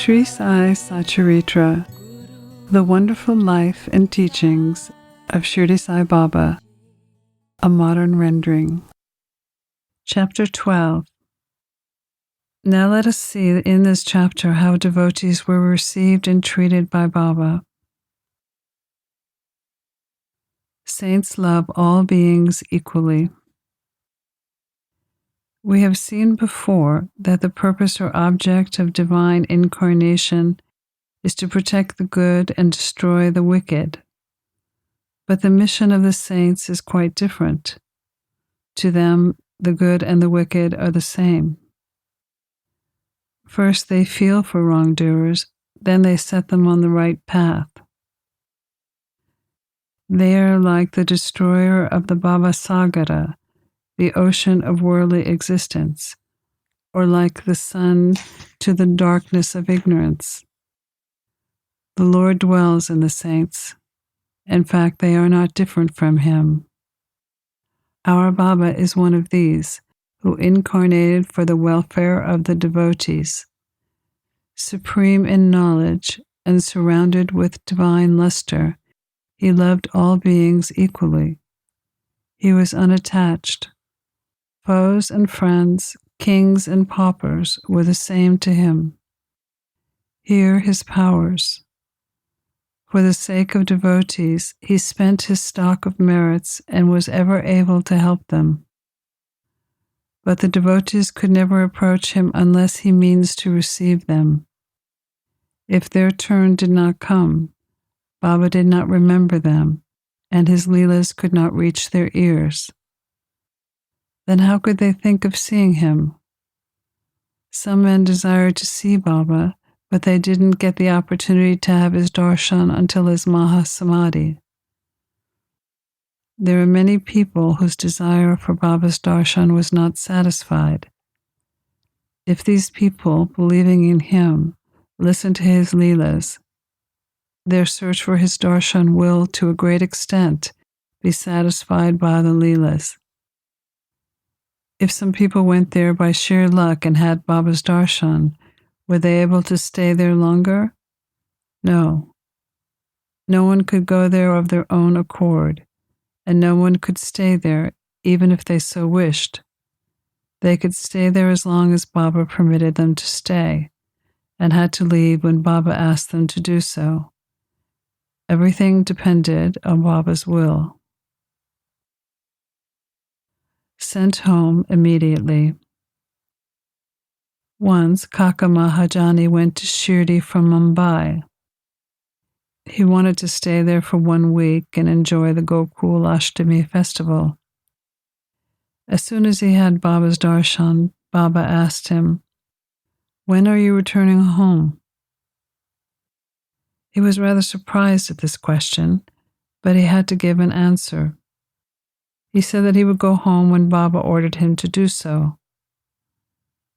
Sri Sai Satcharitra, The Wonderful Life and Teachings of Shirdi Sai Baba, a modern rendering. Chapter 12. Now let us see in this chapter how devotees were received and treated by Baba. Saints love all beings equally. We have seen before that the purpose or object of divine incarnation is to protect the good and destroy the wicked. But the mission of the saints is quite different. To them, the good and the wicked are the same. First, they feel for wrongdoers, then they set them on the right path. They are like the destroyer of the Bhava Sagara, the ocean of worldly existence, or like the sun to the darkness of ignorance. The Lord dwells in the saints. In fact, they are not different from Him. Our Baba is one of these, who incarnated for the welfare of the devotees. Supreme in knowledge and surrounded with divine luster, He loved all beings equally. He was unattached. Foes and friends, kings and paupers were the same to Him. Here His powers. For the sake of devotees, He spent His stock of merits and was ever able to help them. But the devotees could never approach Him unless He means to receive them. If their turn did not come, Baba did not remember them, and His leelas could not reach their ears. Then how could they think of seeing Him? Some men desired to see Baba, but they didn't get the opportunity to have His darshan until His Mahasamadhi. There are many people whose desire for Baba's darshan was not satisfied. If these people, believing in Him, listen to His leelas, their search for His darshan will, to a great extent, be satisfied by the leelas. If some people went there by sheer luck and had Baba's darshan, were they able to stay there longer? No. No one could go there of their own accord, and no one could stay there even if they so wished. They could stay there as long as Baba permitted them to stay, and had to leave when Baba asked them to do so. Everything depended on Baba's will. Sent home immediately. Once, Kaka Mahajani went to Shirdi from Mumbai. He wanted to stay there for 1 week and enjoy the Gokul Ashtami festival. As soon as he had Baba's darshan, Baba asked him, "When are you returning home?" He was rather surprised at this question, but he had to give an answer. He said that he would go home when Baba ordered him to do so.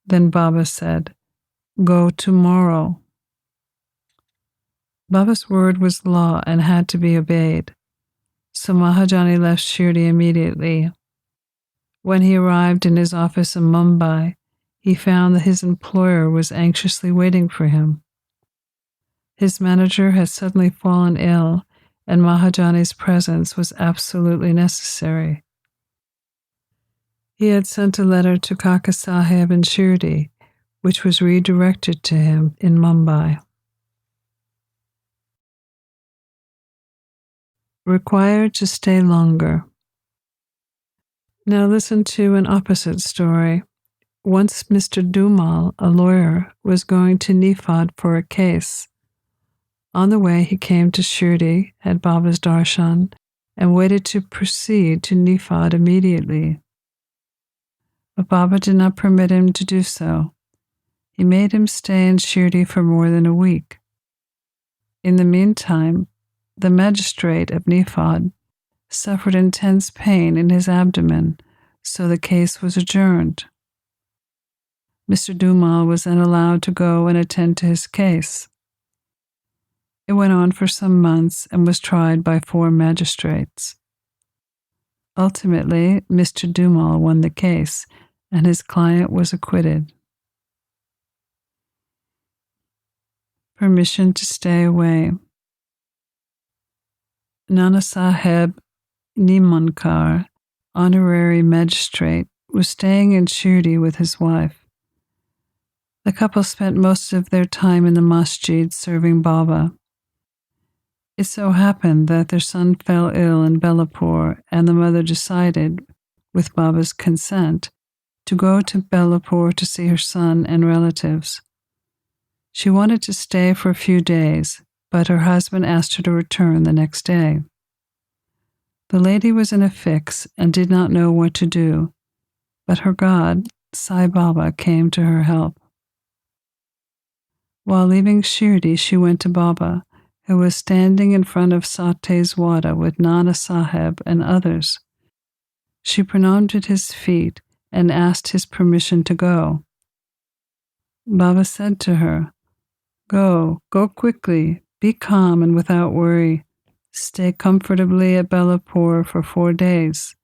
Then Baba said, "Go tomorrow." Baba's word was law and had to be obeyed. So Mahajani left Shirdi immediately. When he arrived in his office in Mumbai, he found that his employer was anxiously waiting for him. His manager had suddenly fallen ill, and Mahajani's presence was absolutely necessary. He had sent a letter to Kaka Sahib in Shirdi, which was redirected to him in Mumbai. Required to stay longer. Now listen to an opposite story. Once Mr. Dumal, a lawyer, was going to Nifad for a case. On the way, he came to Shirdi, had Baba's darshan, and waited to proceed to Nifad immediately. But Baba did not permit him to do so. He made him stay in Shirdi for more than a week. In the meantime, the magistrate of Nifad suffered intense pain in his abdomen, so the case was adjourned. Mr. Dumal was then allowed to go and attend to his case. It went on for some months and was tried by 4 magistrates. Ultimately, Mr. Dumal won the case, and his client was acquitted. permission to stay away. Nana Sahib Nimankar, honorary magistrate, was staying in Shirdi with his wife. The couple spent most of their time in the masjid serving Baba. It so happened that their son fell ill in Bellapur, and the mother decided, with Baba's consent, to go to Bellapur to see her son and relatives. She wanted to stay for a few days, but her husband asked her to return the next day. The lady was in a fix and did not know what to do, but her god, Sai Baba, came to her help. While leaving Shirdi, she went to Baba, who was standing in front of Satte's Wada with Nana Sahib and others. She pranamed at his feet and asked his permission to go. Baba said to her, go quickly, be calm and without worry. Stay comfortably at Bellapur for 4 days.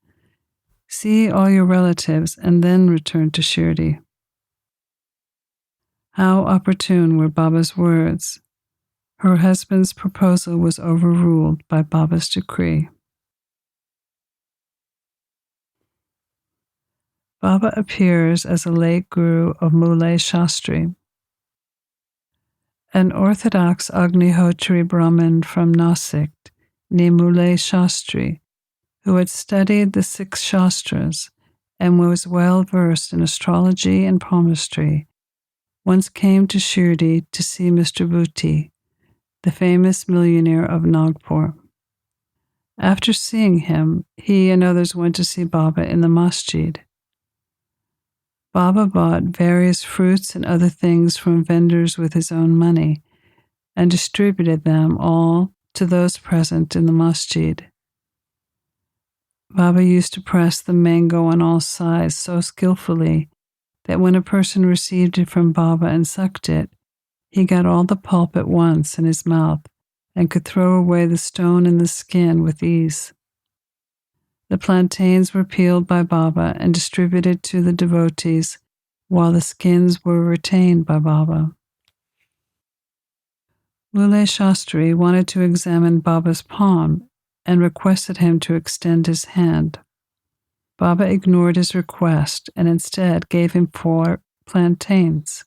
See all your relatives and then return to Shirdi. How opportune were Baba's words. Her husband's proposal was overruled by Baba's decree. Baba appears as a late guru of Mulay Shastri. An orthodox Agnihotri Brahmin from Nasik, named Mulay Shastri, who had studied the 6 Shastras and was well versed in astrology and palmistry, once came to Shirdi to see Mr. Bhuti, the famous millionaire of Nagpur. After seeing him, he and others went to see Baba in the masjid. Baba bought various fruits and other things from vendors with his own money and distributed them all to those present in the masjid. Baba used to press the mango on all sides so skillfully that when a person received it from Baba and sucked it, he got all the pulp at once in his mouth and could throw away the stone in the skin with ease. The plantains were peeled by Baba and distributed to the devotees, while the skins were retained by Baba. Mulay Shastri wanted to examine Baba's palm and requested him to extend his hand. Baba ignored his request and instead gave him 4 plantains.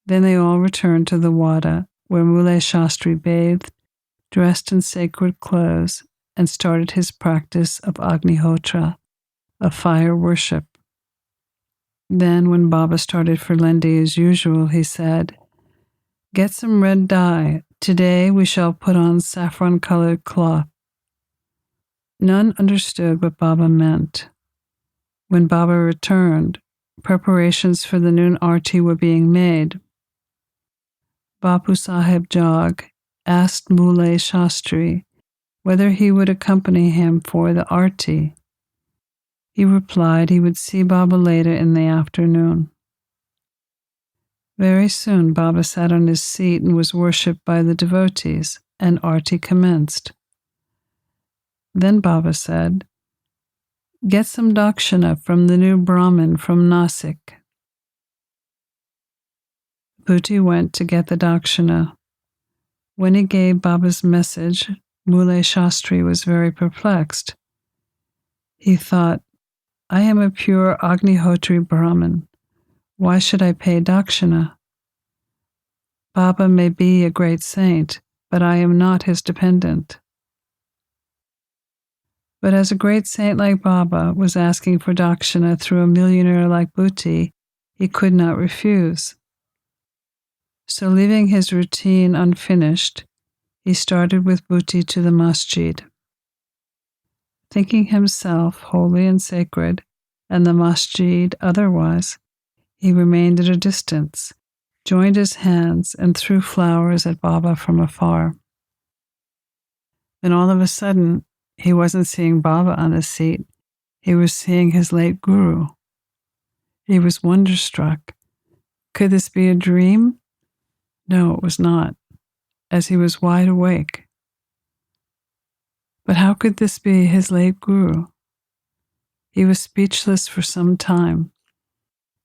Then they all returned to the Wada, where Mulay Shastri bathed, dressed in sacred clothes, and started his practice of Agnihotra, of fire worship. Then, when Baba started for Lendi as usual, he said, "Get some red dye. Today we shall put on saffron-colored cloth." None understood what Baba meant. When Baba returned, preparations for the noon arti were being made. Bapu Sahib Jog asked Mulay Shastri whether he would accompany him for the arti. He replied he would see Baba later in the afternoon. Very soon Baba sat on his seat and was worshipped by the devotees, and arti commenced. Then Baba said, "Get some dakshina from the new Brahmin from Nasik." Bhuti went to get the dakshina. When he gave Baba's message, Mulay Shastri was very perplexed. He thought, "I am a pure Agnihotri Brahmin. Why should I pay dakshina? Baba may be a great saint, but I am not his dependent." But as a great saint like Baba was asking for dakshina through a millionaire like Bhuti, he could not refuse. So leaving his routine unfinished, he started with Bhuti to the masjid. Thinking himself holy and sacred, and the masjid otherwise, he remained at a distance, joined his hands, and threw flowers at Baba from afar. Then all of a sudden, he wasn't seeing Baba on the seat, he was seeing his late guru. He was wonderstruck. Could this be a dream? No, it was not, as he was wide awake. But how could this be his late guru? He was speechless for some time.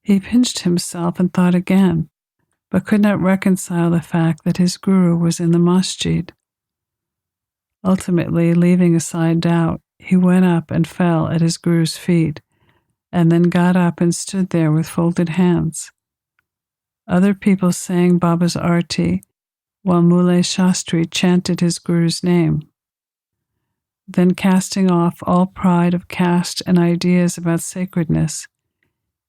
He pinched himself and thought again, but could not reconcile the fact that his guru was in the masjid. Ultimately, leaving aside doubt, he went up and fell at his guru's feet, and then got up and stood there with folded hands. Other people sang Baba's arti, while Muley Shastri chanted his guru's name. Then, casting off all pride of caste and ideas about sacredness,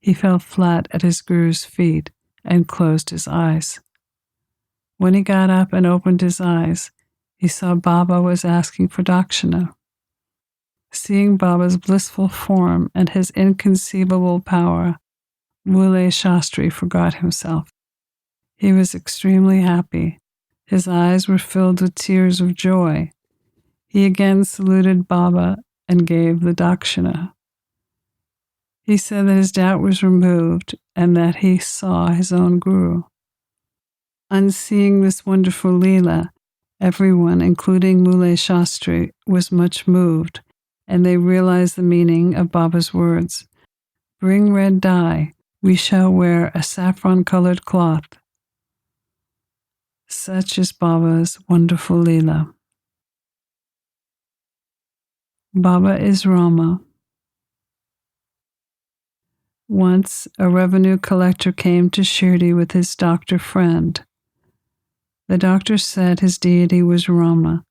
he fell flat at his guru's feet and closed his eyes. When he got up and opened his eyes, he saw Baba was asking for dakshina. Seeing Baba's blissful form and his inconceivable power, Muley Shastri forgot himself. He was extremely happy. His eyes were filled with tears of joy. He again saluted Baba and gave the dakshina. He said that his doubt was removed and that he saw his own guru. On seeing this wonderful leela, everyone, including Muley Shastri, was much moved, and they realized the meaning of Baba's words. Bring red dye, we shall wear a saffron-colored cloth. Such is Baba's wonderful leela. Baba is Rama. Once, a revenue collector came to Shirdi with his doctor friend. The doctor said his deity was Rama,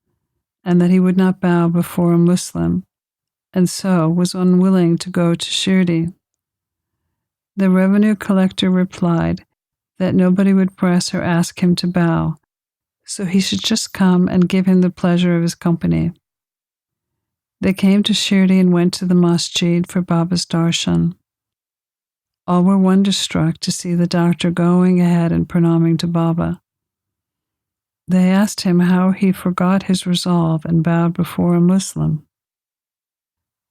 and that he would not bow before a Muslim, and so was unwilling to go to Shirdi. The revenue collector replied that nobody would press or ask him to bow, so he should just come and give him the pleasure of his company. They came to Shirdi and went to the masjid for Baba's darshan. All were wonderstruck to see the doctor going ahead and pranaming to Baba. They asked him how he forgot his resolve and bowed before a Muslim.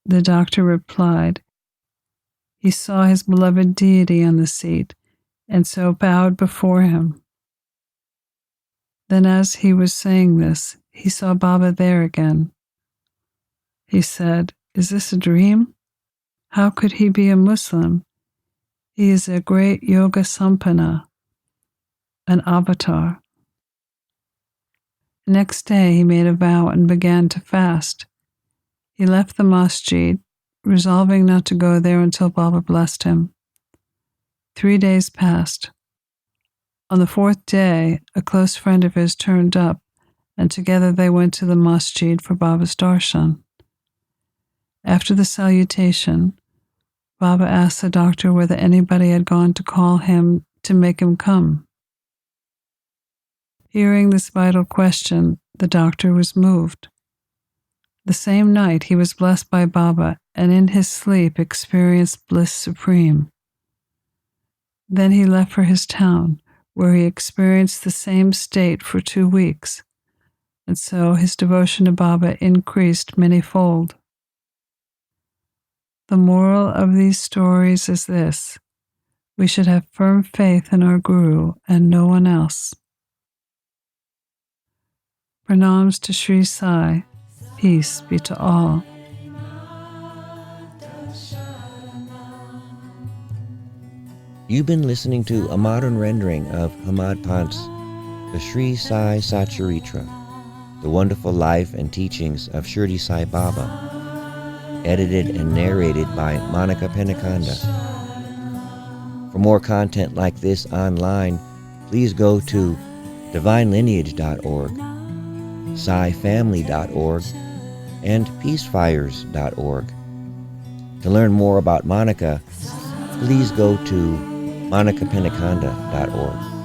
The doctor replied, he saw his beloved deity on the seat, and so bowed before him. Then as he was saying this, he saw Baba there again. He said, is this a dream? How could he be a Muslim? He is a great yoga sampanna, an avatar. Next day he made a vow and began to fast. He left the masjid, resolving not to go there until Baba blessed him. 3 days passed. On the 4th day, a close friend of his turned up, and together they went to the masjid for Baba's darshan. After the salutation, Baba asked the doctor whether anybody had gone to call him to make him come. Hearing this vital question, the doctor was moved. The same night he was blessed by Baba and in his sleep experienced bliss supreme. Then he left for his town, where he experienced the same state for 2 weeks, and so his devotion to Baba increased manyfold. The moral of these stories is this: we should have firm faith in our Guru and no one else. Pranams to Sri Sai. Peace be to all. You've been listening to a modern rendering of Hemadpant's The Sri Sai Satcharitra, The Wonderful Life and Teachings of Shirdi Sai Baba, edited and narrated by Monika Penukonda. For more content like this online, please go to divinelineage.org, SaiFamily.org, and peacefires.org. To learn more about Monika, please go to monikapenukonda.org.